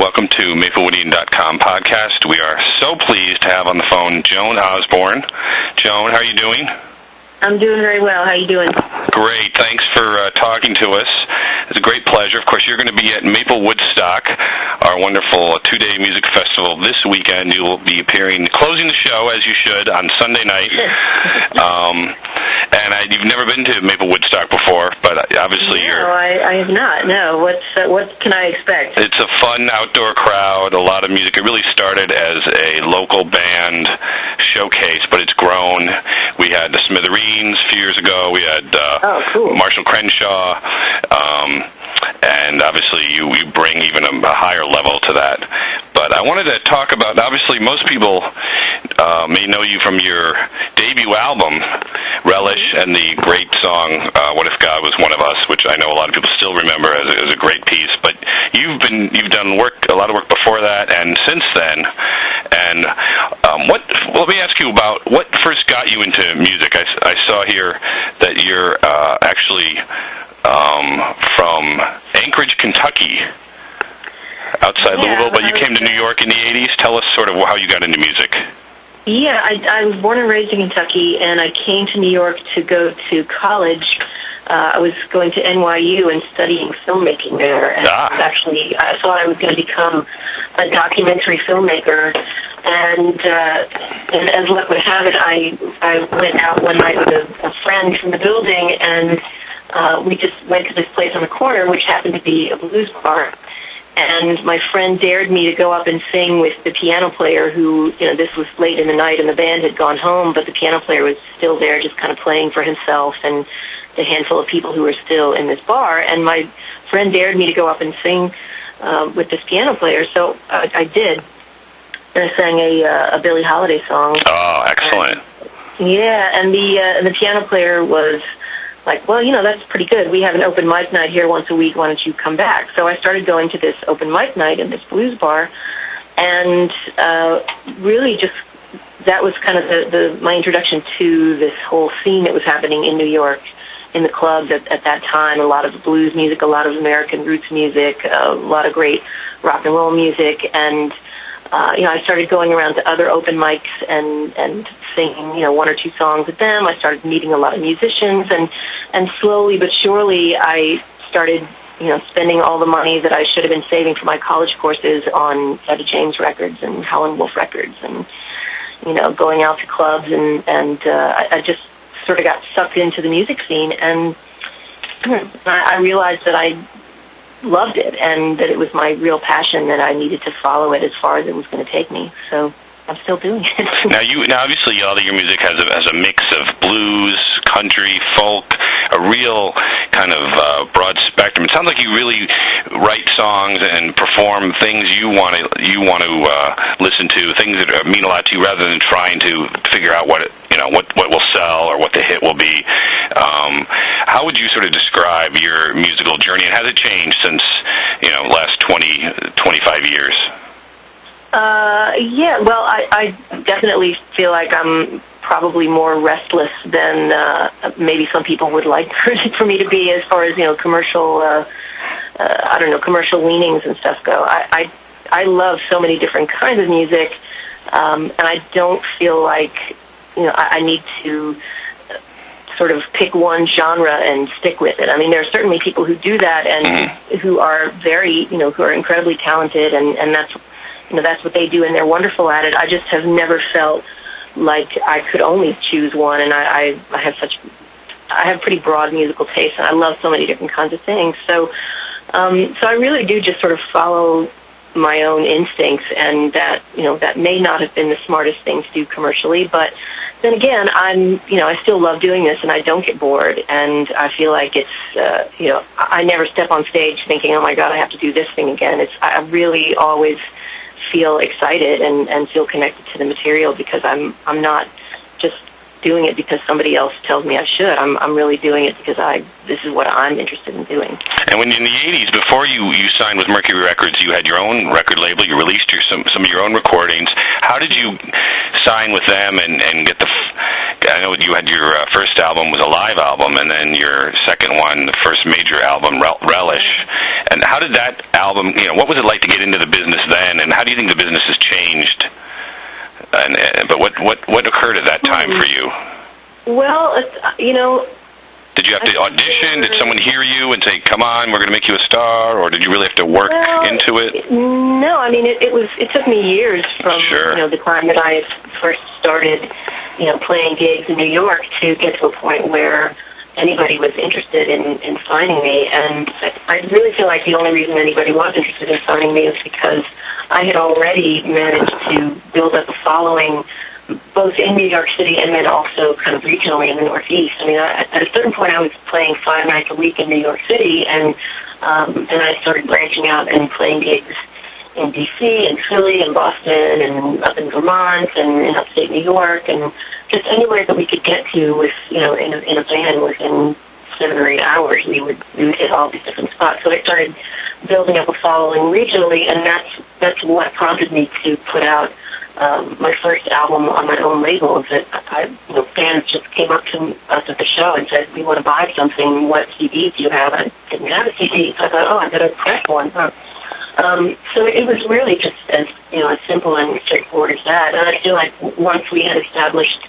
Welcome to MapleWoodian.com podcast. We are so pleased to have on the phone Joan Osborne. Joan, how are you doing? I'm doing very well. How are you doing? Great. Thanks for talking to us. It's a great pleasure. Of course, you're going to be at Maple Woodstock, our wonderful two-day music festival this weekend. You will be appearing, closing the show, as you should, on Sunday night. And you've never been to Maple Woodstock before, but obviously you're... No, I have not. No. What can I expect? It's a fun outdoor crowd, a lot of music. It really started as a local band showcase, but it's grown. We had the Smithereens a few years ago. We had cool. Marshall Crenshaw, and obviously you bring even a higher level to that. But I wanted to talk about, obviously most people may know you from your debut album, Relish, and the great song, What If God Was One of Us, which I know a lot of people still remember as a great piece. But you've done a lot of work before that and since then. And let me ask you about what first got you into music. I saw here that you're actually from Anchorage, Kentucky, outside Louisville, but you came to New York in the 80s. Tell us sort of how you got into music. Yeah, I was born and raised in Kentucky, and I came to New York to go to college. I was going to NYU and studying filmmaking there, and I thought I was going to become a documentary filmmaker. And as luck would have it, I went out one night with a friend from the building, and we just went to this place on the corner, which happened to be a blues bar. And my friend dared me to go up and sing with the piano player who, this was late in the night and the band had gone home, but the piano player was still there just kind of playing for himself and the handful of people who were still in this bar. And my friend dared me to go up and sing with this piano player, so I did. And I sang a Billie Holiday song. Oh, excellent. And the piano player was like, well, that's pretty good. We have an open mic night here once a week. Why don't you come back? So I started going to this open mic night in this blues bar, and really just that was kind of my introduction to this whole scene that was happening in New York, in the clubs at that time. A lot of blues music, a lot of American roots music, a lot of great rock and roll music, and I started going around to other open mics and singing, one or two songs with them. I started meeting a lot of musicians, and slowly but surely I started, spending all the money that I should have been saving for my college courses on Etta James records and Howlin' Wolf records, and going out to clubs, and I just sort of got sucked into the music scene, and I realized that I loved it and that it was my real passion, that I needed to follow it as far as it was going to take me. So I'm still doing it. Now obviously all of your music has a mix of blues, country, folk, a real kind of broad spectrum. It sounds like you really write songs and perform things you want to listen to, things that mean a lot to you, rather than trying to figure out what will sell or what the hit will be. How would you sort of describe your musical journey, and has it changed since last 25 years? Well, I definitely feel like I'm probably more restless than maybe some people would like for me to be, as far as commercial commercial leanings and stuff go. I love so many different kinds of music, and I don't feel like I need to sort of pick one genre and stick with it. I mean, there are certainly people who do that and who are very, who are incredibly talented, and that's what they do, and they're wonderful at it. I just have never felt like I could only choose one, and I have pretty broad musical taste, and I love so many different kinds of things. So I really do just sort of follow my own instincts, and that that may not have been the smartest thing to do commercially, but then again, I still love doing this, and I don't get bored, and I feel like it's I never step on stage thinking, oh my God, I have to do this thing again. I really always feel excited and feel connected to the material, because I'm not just doing it because somebody else tells me I should. I'm really doing it because this is what I'm interested in doing. And when in the 80s, before you signed with Mercury Records, you had your own record label. You released some of your own recordings. How did you sign with them and get the? I know you had your first album was a live album, and then your second one, the first major album, Relish. And how did that album, what was it like to get into the business then, and how do you think the business has changed? But what occurred at that time for you? Well, did you have to audition? Did someone hear you and say, "Come on, we're going to make you a star," or did you really have to work into it? No, I mean it took me years from the time that I first started, playing gigs in New York to get to a point where anybody was interested in signing me, and I really feel like the only reason anybody was interested in signing me is because I had already managed to build up a following both in New York City and then also kind of regionally in the Northeast. I mean, at a certain point I was playing 5 nights a week in New York City, and I started branching out and playing gigs in D.C. and Philly and Boston and up in Vermont and in upstate New York and just anywhere that we could get to with, in a van within 7 or 8 hours. We would hit all these different spots. So I started building up a following regionally, and that's what prompted me to put out my first album on my own label. That fans just came up to us at the show and said, "We want to buy something. What CDs do you have?" I didn't have a CD, so I thought, I better press one. So it was really just as simple and straightforward as that. And I feel like once we had established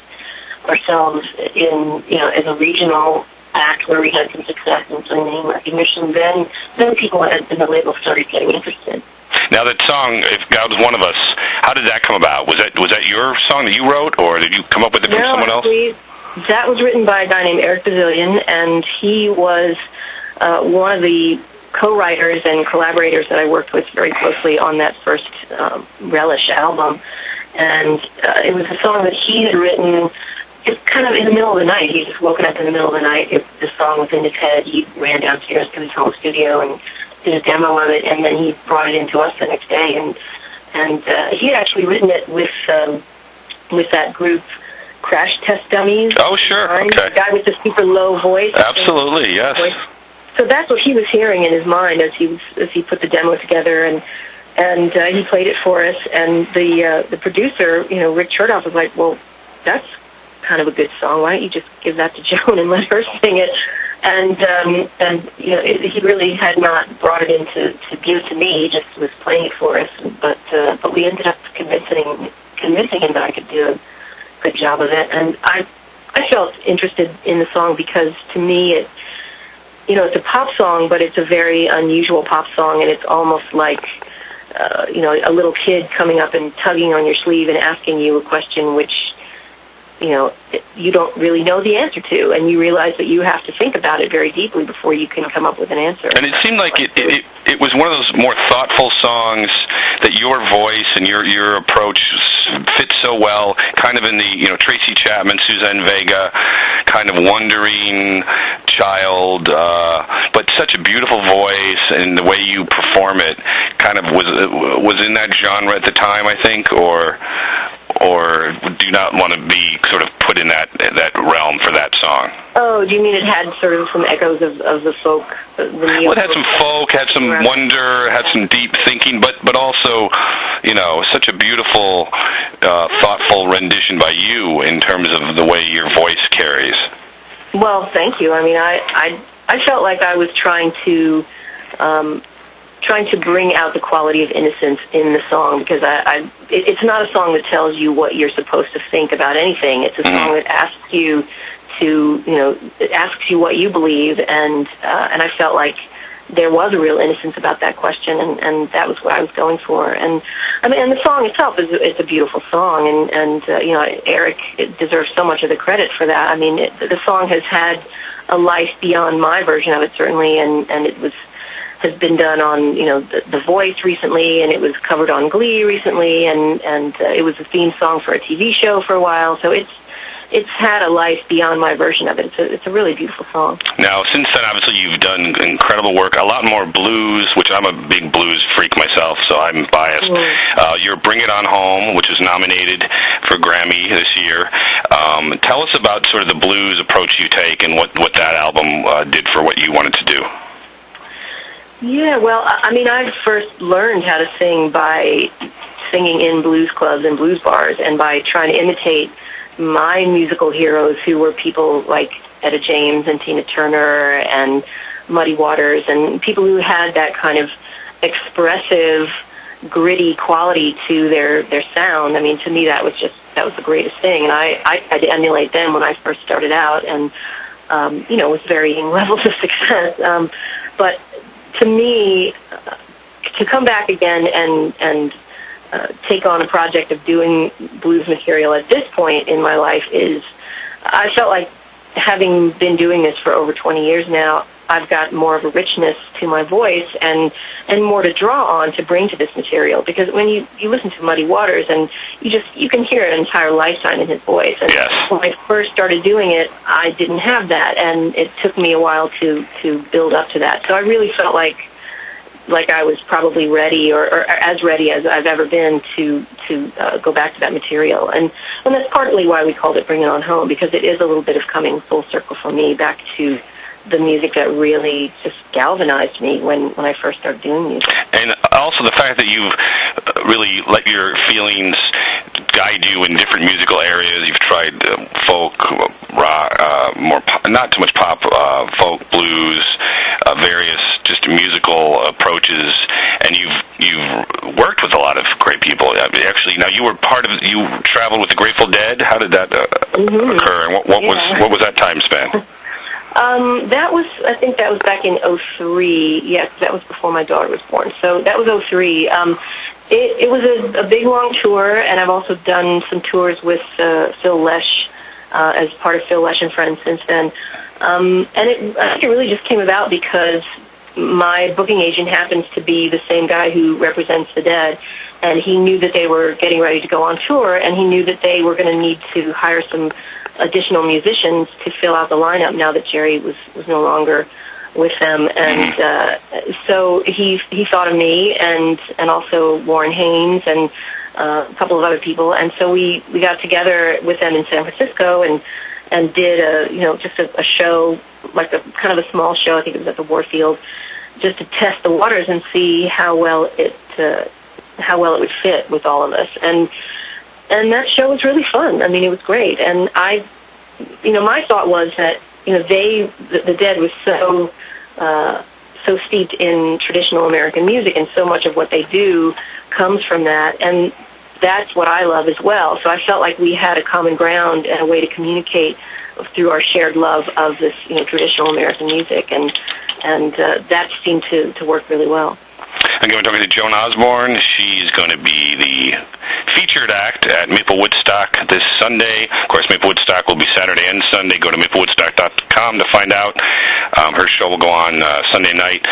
ourselves in as a regional act where we had some success and some name recognition, then people in the label started getting interested. Now that song, "If God Was One of Us," how did that come about? Was that your song that you wrote, or did you come up with it from someone else? No, that was written by a guy named Eric Bazillion, and he was one of the co-writers and collaborators that I worked with very closely on that first Relish album. And it was a song that he had written just kind of in the middle of the night. He just woken up in the middle of the night. If the song was in his head, he ran downstairs to his home studio and did a demo of it, and then he brought it into us the next day. And he had actually written it with that group Crash Test Dummies. Oh, sure. Okay. The guy with the super low voice. Absolutely, yes. So that's what he was hearing in his mind as he put the demo together, and he played it for us. And the producer, Rick Chertoff, was like, "Well, that's kind of a good song. Why don't you just give that to Joan and let her sing it?" And he really had not brought it in to give to me. He just was playing it for us. But we ended up convincing him that I could do a good job of it. And I felt interested in the song because to me it's a pop song, but it's a very unusual pop song, and it's almost like a little kid coming up and tugging on your sleeve and asking you a question which you don't really know the answer to, and you realize that you have to think about it very deeply before you can come up with an answer. And it seemed like it was one of those more thoughtful songs that your voice and your approach fit so well, kind of in the Tracy Chapman, Suzanne Vega kind of wondering child, but such a beautiful voice, and the way you perform it kind of was in that genre at the time, I think, or do you not want to be sort of put in that realm for that song? Oh, do you mean it had sort of some echoes of the folk? Well, it had some folk, had some wonder, had some deep thinking, but also, such a beautiful, thoughtful rendition by you in terms of the way your voice carries. Well, thank you. I mean, I felt like I was trying to bring out the quality of innocence in the song, because it's not a song that tells you what you're supposed to think about anything. It's a song that asks you it asks you what you believe, and I felt like there was a real innocence about that question, and that was what I was going for. And I mean, and the song itself is a beautiful song, and Eric deserves so much of the credit for that. I mean, the song has had a life beyond my version of it, certainly, and it has been done on The Voice recently, and it was covered on Glee recently, and it was a theme song for a TV show for a while. So it's had a life beyond my version of it. It's a really beautiful song. Now, since then, obviously, you've done incredible work, a lot more blues, which I'm a big blues freak myself, so I'm biased. Your Bring It On Home, which was nominated for Grammy this year. Tell us about sort of the blues approach you take and what that album did for what you wanted to do. Yeah, well, I mean, I first learned how to sing by singing in blues clubs and blues bars, and by trying to imitate my musical heroes, who were people like Etta James and Tina Turner and Muddy Waters, and people who had that kind of expressive, gritty quality to their sound. I mean, to me, that was the greatest thing, and I tried to emulate them when I first started out, and with varying levels of success. But to me, to come back again and take on a project of doing blues material at this point in my life I felt like, having been doing this for over 20 years now, I've got more of a richness to my voice and more to draw on to bring to this material. Because when you listen to Muddy Waters, and you can hear an entire lifetime in his voice. And yes. When I first started doing it, I didn't have that, and it took me a while to build up to that. So I really felt like I was probably ready, or as ready as I've ever been to go back to that material. And that's partly why we called it Bring It On Home, because it is a little bit of coming full circle for me back to the music that really just galvanized me when I first started doing music. And also the fact that you've really let your feelings guide you in different musical areas. You've tried folk, rock, more not too much pop, folk, blues, various just musical approaches, and you've worked with a lot of great people. Actually, now you traveled with the Grateful Dead. How did that occur? And what was that time span? I think that was back in 2003. Yes, that was before my daughter was born. So that was 2003. It was a big, long tour, and I've also done some tours with Phil Lesh as part of Phil Lesh and Friends since then. And I think it really just came about because my booking agent happens to be the same guy who represents the Dead, and he knew that they were getting ready to go on tour, and he knew that they were going to need to hire some additional musicians to fill out the lineup now that Jerry was no longer with them. And so he thought of me and also Warren Haynes and a couple of other people, and so we got together with them in San Francisco and did just a show, like a kind of a small show. I think it was at the Warfield, just to test the waters and see how well it would fit with all of us. And that show was really fun. I mean, it was great. And my thought was that the Dead was so steeped in traditional American music, and so much of what they do comes from that, and that's what I love as well. So I felt like we had a common ground and a way to communicate through our shared love of this traditional American music, and that seemed to work really well. Again, we're talking to Joan Osborne. She's going to be the featured act at Maple Woodstock this Sunday. Of course, Maple Woodstock will be Saturday and Sunday. Go to maplewoodstock.com to find out. Her show will go on Sunday night.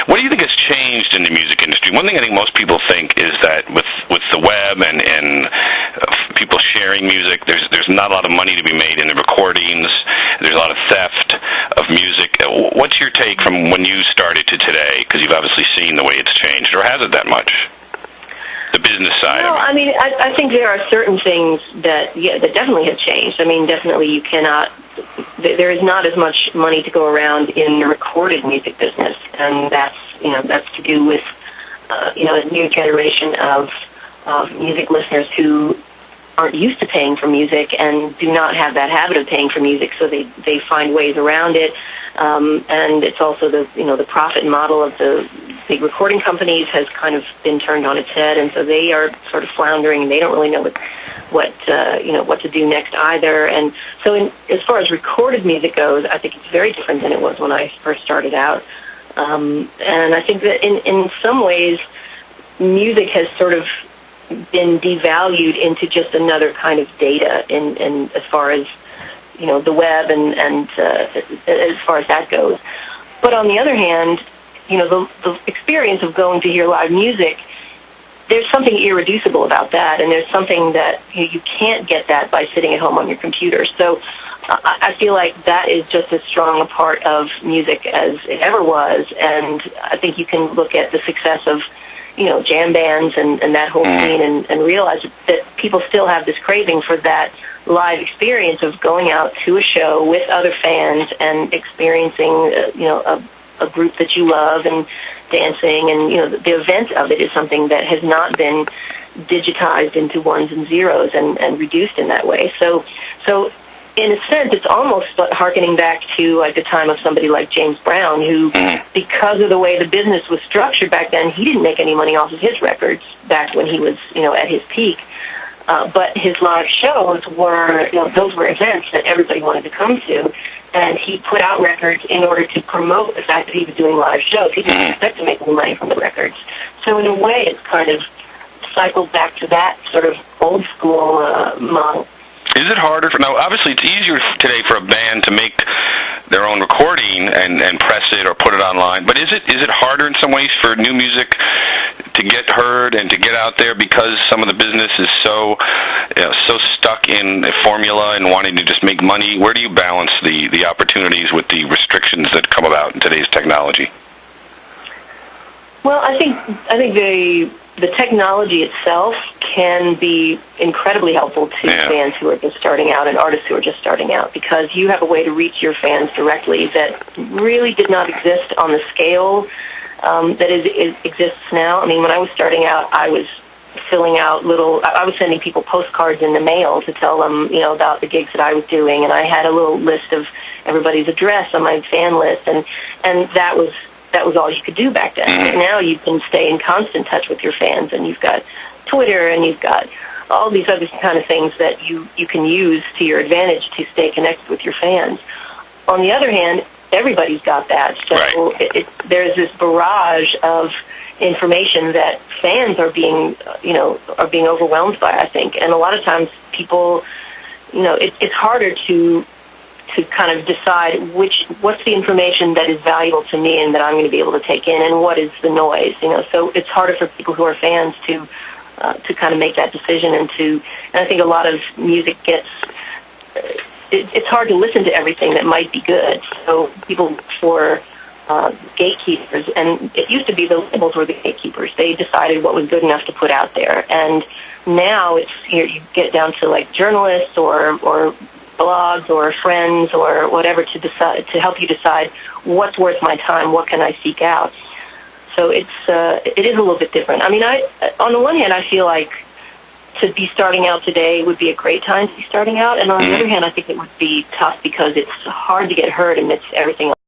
What do you think has changed in the music industry? One thing I think most people think is that with the web and people sharing music, there's not a lot of money to be made in the recordings. There's a lot of theft of music. What's your take from when you started to today? Because you've obviously seen the way it's changed, or has it that much? The business side. No, I mean, I think there are certain things that definitely have changed. I mean, definitely you cannot. There is not as much money to go around in the recorded music business, and that's to do with a new generation of music listeners who aren't used to paying for music and do not have that habit of paying for music, so they find ways around it. And it's also the profit model of the big recording companies has kind of been turned on its head, and so they are sort of floundering, and they don't really know what to do next either. And so as far as recorded music goes, I think it's very different than it was when I first started out. And I think that in some ways, music has sort of been devalued into just another kind of data in as far as the web and as far as that goes. But on the other hand, the experience of going to hear live music, there's something irreducible about that, and there's something that you can't get that by sitting at home on your computer. So I feel like that is just as strong a part of music as it ever was, and I think you can look at the success of jam bands and that whole scene and realize that people still have this craving for that live experience of going out to a show with other fans and experiencing a group that you love and dancing, and the event of it is something that has not been digitized into ones and zeros and reduced in that way. So in a sense, it's almost harkening back to like the time of somebody like James Brown, who, because of the way the business was structured back then, he didn't make any money off of his records back when he was, at his peak. But his live shows were, those were events that everybody wanted to come to, and he put out records in order to promote the fact that he was doing live shows. He didn't expect to make any money from the records. So in a way, it's kind of cycled back to that sort of old school model. Is it harder now? Obviously, it's easier today for a band to make their own recording and press it or put it online. But is it harder in some ways for new music to get heard and to get out there because some of the business is so stuck in a formula and wanting to just make money? Where do you balance the opportunities with the restrictions that come about in today's technology? Well, I think the technology itself can be incredibly helpful to fans who are just starting out and artists who are just starting out, because you have a way to reach your fans directly that really did not exist on the scale that exists now. I mean, when I was starting out, I was filling out I was sending people postcards in the mail to tell them, about the gigs that I was doing, and I had a little list of everybody's address on my fan list, and that was all you could do back then. But now you can stay in constant touch with your fans, and you've got Twitter, and you've got all these other kind of things that you can use to your advantage to stay connected with your fans. On the other hand, everybody's got that. So there's this barrage of information that fans are being overwhelmed by, I think. And a lot of times people, it's harder to kind of decide what's the information that is valuable to me and that I'm going to be able to take in, and what is the noise. So it's harder for people who are fans to kind of make that decision, and I think a lot of music gets. It's hard to listen to everything that might be good. So people for gatekeepers, and it used to be the labels were the gatekeepers. They decided what was good enough to put out there, and now you get down to like journalists or blogs or friends or whatever to help you decide what's worth my time, what can I seek out. So it is a little bit different. I mean, on the one hand, I feel like to be starting out today would be a great time to be starting out, and on the other hand, I think it would be tough because it's hard to get heard amidst everything else.